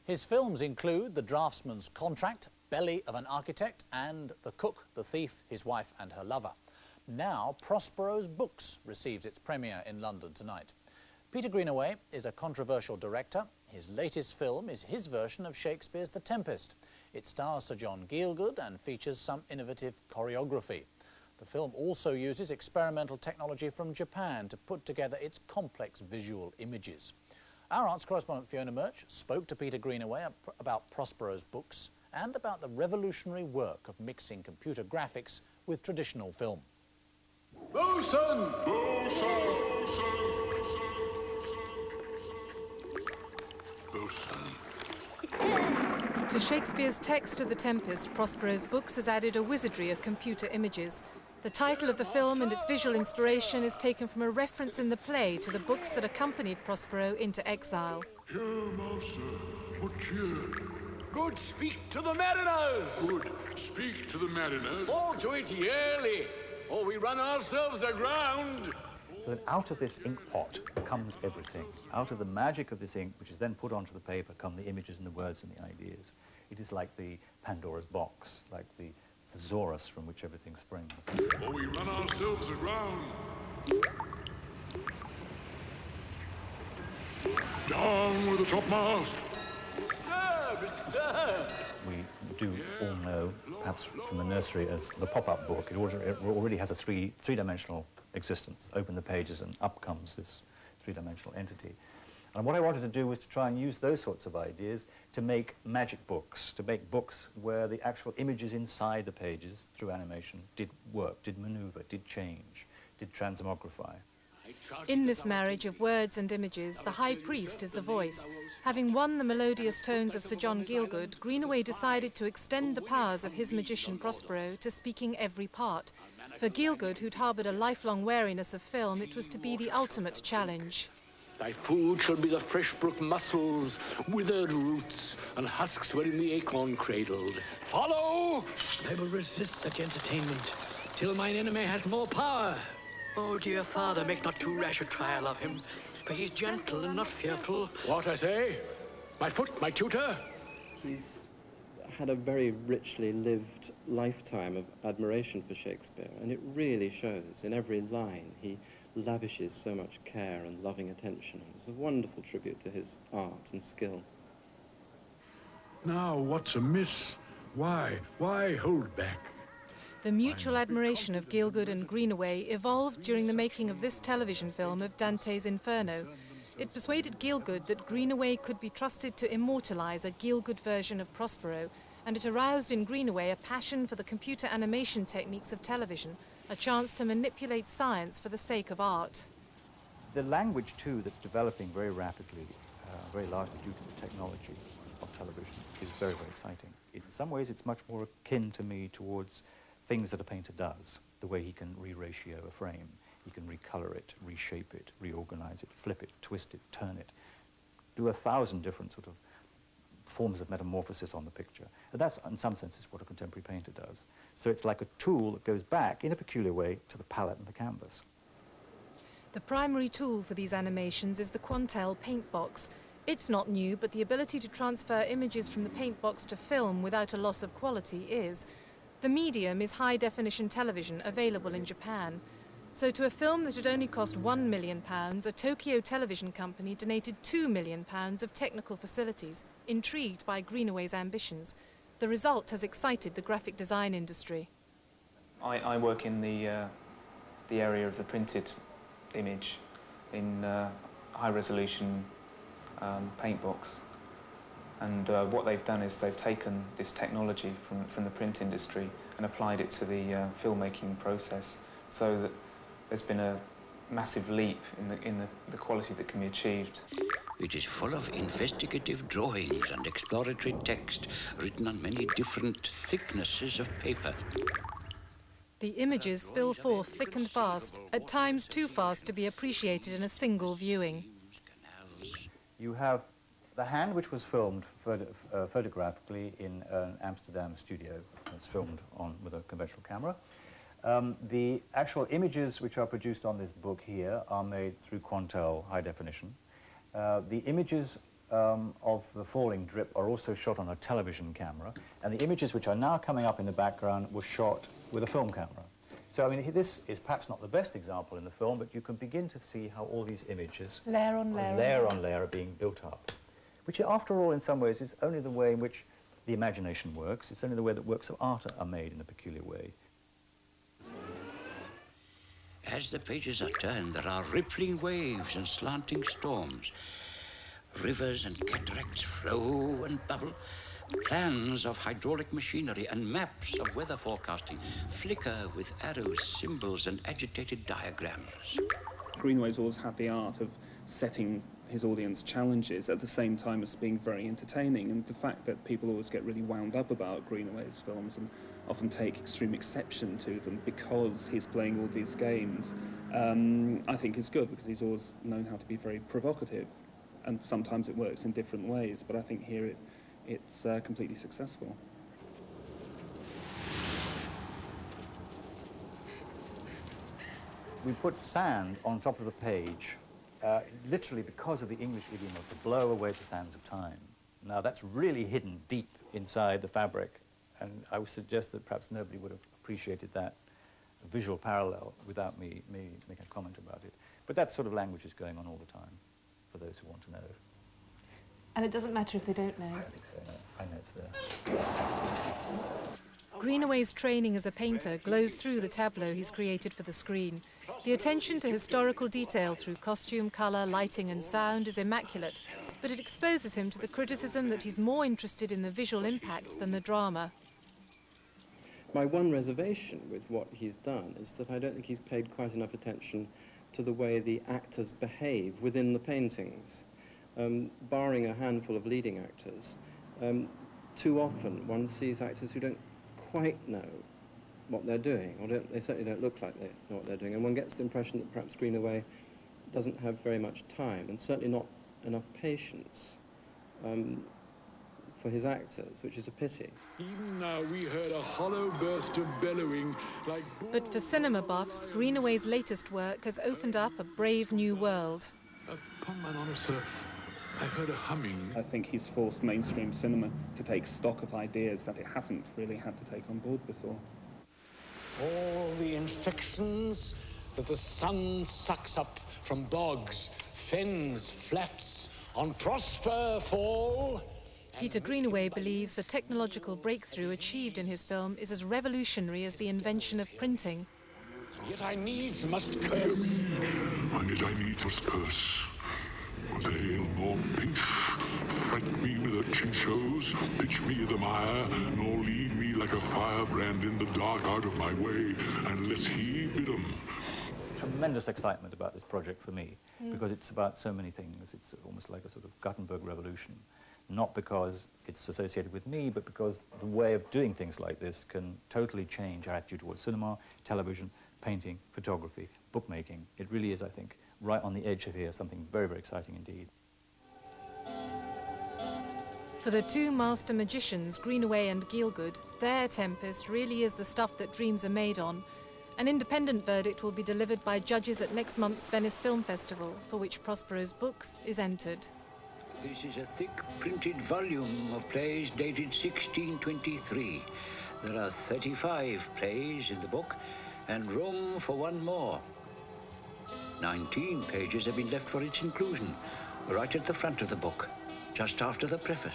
His films include The Draftsman's Contract, Belly of an Architect and The Cook, the Thief, His Wife and Her Lover. Now Prospero's Books receives its premiere in London tonight. Peter Greenaway is a controversial director. His latest film is his version of Shakespeare's The Tempest. It stars Sir John Gielgud and features some innovative choreography. The film also uses experimental technology from Japan to put together its complex visual images. Our arts correspondent Fiona Murch spoke to Peter Greenaway about Prospero's Books and about the revolutionary work of mixing computer graphics with traditional film. Bosun! To Shakespeare's text of The Tempest, Prospero's Books has added a wizardry of computer images. The title of the film and its visual inspiration is taken from a reference in the play to the books that accompanied Prospero into exile. Here, master, what cheer? Good, speak to the mariners! Good, speak to the mariners. Fall to it yearly, or we run ourselves aground. So that out of this ink pot comes everything. Out of the magic of this ink, which is then put onto the paper, come the images and the words and the ideas. It is like the Pandora's box, like the thesaurus from which everything springs. Or we run ourselves aground. Down with the topmast. Stir! We do all know, perhaps from the nursery, as the pop-up book. It already has a three-dimensional existence. Open the pages and up comes this three-dimensional entity. And what I wanted to do was to try and use those sorts of ideas to make magic books, to make books where the actual images inside the pages, through animation, did work, did maneuver, did change, did transmogrify. In this marriage of words and images, the High Priest is the voice. Having won the melodious tones of Sir John Gielgud, Greenaway decided to extend the powers of his magician Prospero to speaking every part. For Gielgud, who'd harboured a lifelong wariness of film, it was to be the ultimate challenge. Thy food shall be the fresh brook mussels, withered roots, and husks wherein the acorn cradled. Follow! I will resist such entertainment, till mine enemy has more power. Oh, dear father, make not too rash a trial of him, for he's gentle and not fearful. What I say? My foot, my tutor? He's had a very richly lived lifetime of admiration for Shakespeare, and it really shows in every line. He lavishes so much care and loving attention. It's a wonderful tribute to his art and skill. Now, what's amiss? Why hold back? The mutual admiration of Gielgud and Greenaway evolved during the making of this television film of Dante's Inferno. It persuaded Gielgud that Greenaway could be trusted to immortalize a Gielgud version of Prospero, and it aroused in Greenaway a passion for the computer animation techniques of television, a chance to manipulate science for the sake of art. The language, too, that's developing very rapidly, very largely due to the technology of television, is very, very exciting. In some ways, it's much more akin to me towards things that a painter does, the way he can re-ratio a frame. He can recolor it, reshape it, reorganize it, flip it, twist it, turn it, do 1,000 different sort of forms of metamorphosis on the picture. And that's, in some senses, what a contemporary painter does. So it's like a tool that goes back, in a peculiar way, to the palette and the canvas. The primary tool for these animations is the Quantel Paintbox. It's not new, but the ability to transfer images from the Paintbox to film without a loss of quality is. The medium is high-definition television, available in Japan. So to a film that had only cost £1 million, a Tokyo television company donated £2 million of technical facilities, intrigued by Greenaway's ambitions. The result has excited the graphic design industry. I work in the area of the printed image in high-resolution Paintbox. And what they've done is they've taken this technology from the print industry and applied it to the filmmaking process, so that there's been a massive leap in the quality that can be achieved. It is full of investigative drawings and exploratory text written on many different thicknesses of paper. The images spill forth thick and fast, at times too fast to be appreciated in a single viewing. You have the hand, which was filmed photographically in an Amsterdam studio. It's filmed with a conventional camera. The actual images which are produced on this book here are made through Quantel high definition. The images of the falling drip are also shot on a television camera, and the images which are now coming up in the background were shot with a film camera. So, I mean, this is perhaps not the best example in the film, but you can begin to see how all these images, layer on layer, layer on layer, are being built up, which, after all, in some ways, is only the way in which the imagination works. It's only the way that works of art are made in a peculiar way. As the pages are turned, there are rippling waves and slanting storms. Rivers and cataracts flow and bubble. Plans of hydraulic machinery and maps of weather forecasting flicker with arrows, symbols, and agitated diagrams. Greenaway's always had the art of setting his audience challenges at the same time as being very entertaining, and the fact that people always get really wound up about Greenaway's films and often take extreme exception to them because he's playing all these games, I think is good, because he's always known how to be very provocative, and sometimes it works in different ways, but I think here it's completely successful. We put sand on top of the page, literally because of the English idiom of to blow away the sands of time. Now, that's really hidden deep inside the fabric, and I would suggest that perhaps nobody would have appreciated that visual parallel without me making a comment about it. But that sort of language is going on all the time, for those who want to know. And it doesn't matter if they don't know. I don't think so, no. I know it's there. Greenaway's training as a painter glows through the tableau he's created for the screen. The attention to historical detail through costume, colour, lighting and sound is immaculate, but it exposes him to the criticism that he's more interested in the visual impact than the drama. My one reservation with what he's done is that I don't think he's paid quite enough attention to the way the actors behave within the paintings. Barring a handful of leading actors, too often one sees actors who don't quite know what they're doing, or they certainly don't look like they know what they're doing, and one gets the impression that perhaps Greenaway doesn't have very much time, and certainly not enough patience for his actors, which is a pity. Even now we heard a hollow burst of bellowing like... But for cinema buffs, Greenaway's latest work has opened up a brave new world. Upon mine honour, sir, I heard a humming. I think he's forced mainstream cinema to take stock of ideas that it hasn't really had to take on board before. All the infections that the sun sucks up from bogs, fens, flats, on Prospero fall. Peter Greenaway believes the technological breakthrough achieved in his film is as revolutionary as the invention of printing. Yet I needs must curse. And yet I needs must curse. The ale nor pinch, fret me with her chinchos, pitch me in the mire, nor lead me like a firebrand in the dark out of my way, unless he bid 'em. Tremendous excitement about this project for me, because it's about so many things. It's almost like a sort of Gutenberg revolution, not because it's associated with me, but because the way of doing things like this can totally change our attitude towards cinema, television, painting, photography, bookmaking. It really is, I think, right on the edge of here, something very, very exciting indeed. For the two master magicians, Greenaway and Gielgud, their Tempest really is the stuff that dreams are made on. An independent verdict will be delivered by judges at next month's Venice Film Festival, for which Prospero's Books is entered. This is a thick printed volume of plays dated 1623. There are 35 plays in the book and room for one more. 19 pages have been left for its inclusion, right at the front of the book, just after the preface.